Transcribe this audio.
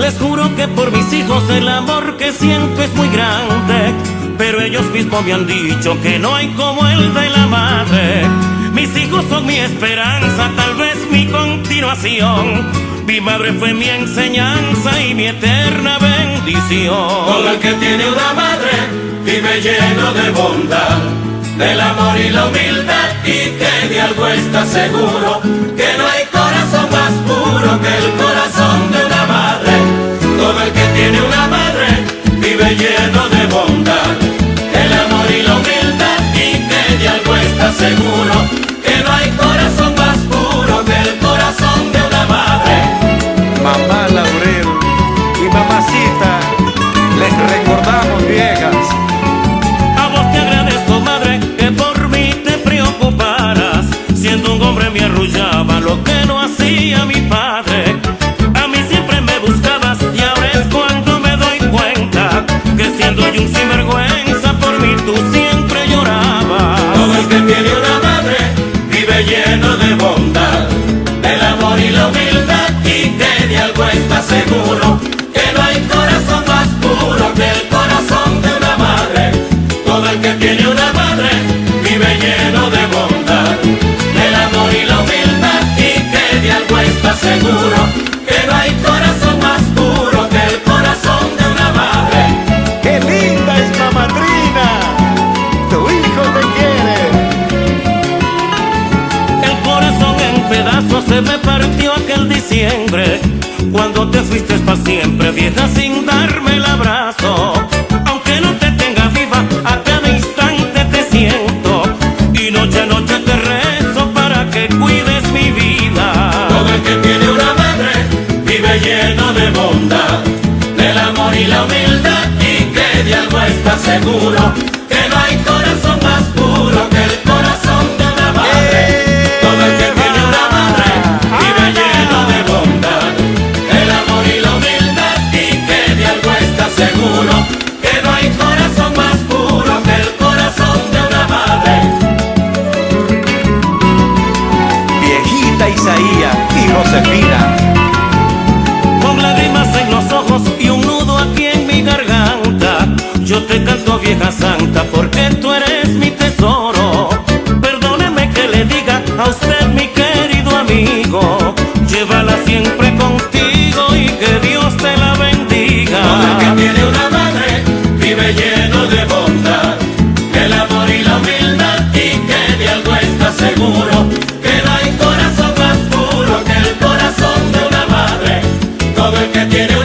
Les juro que por mis hijos el amor que siento es muy grande, pero ellos mismos me han dicho que no hay como el de la madre. Mis hijos son mi esperanza, tal vez mi continuación. Mi madre fue mi enseñanza y mi eterna bendición. Todo el que tiene una madre vive lleno de bondad, del amor y la humildad, y que de algo está seguro, que no hay corazón más puro que el corazón de una madre. Todo el que tiene una madre vive lleno de bondad, del amor y la humildad, y que de algo está seguro, que no hay corazón más puro que el corazón de una madre. Mamá Laurel y mamacita, les recordamos viejas. A vos te agradezco, madre, que por mí te preocuparas. Siendo un hombre me arrullaba lo que no hacía mi padre. A mí siempre me buscabas y ahora es cuando me doy cuenta que siendo yo un sinvergüenza, por mí tú siempre llorabas. Todo el que tiene una madre vive lleno de bondad, del amor y la humildad, y que de algo está seguro, que no hay corazón más puro que el corazón de una madre. Todo el que tiene una madre vive lleno de bondad, del amor y la humildad, y que de algo está seguro, que no hay corazón más puro que el corazón de una madre. ¡Qué linda es la madrina! ¡Tu hijo te quiere! El corazón en pedazos se me partió aquel diciembre, cuando te fuiste pa' siempre, vieja, sin darme el abrazo. Aunque no te tenga viva, a cada instante te siento, y noche a noche te rezo para que cuides mi vida. Todo el que tiene una madre vive lleno de bondad, del amor y la humildad, y que de algo está seguro, que no hay corazón más puro que el corazón de una madre. Todo el que tiene una madre vive lleno de bondad, del amor y la humildad, y que de algo está seguro, que no hay corazón más puro que el corazón de una madre. Viejita Isaías y Josefina. Con lágrimas en los ojos y un nudo aquí en mi garganta, yo te canto, vieja santa, porque tú eres mi tesoro. Perdóneme que le diga a usted, mi querido amigo, llévala siempre contigo y que Dios te la bendiga. Todo el que tiene una madre vive lleno de bondad, del amor y la humildad, y que de algo está seguro, que no hay corazón más puro que el corazón de una madre. Todo el que tiene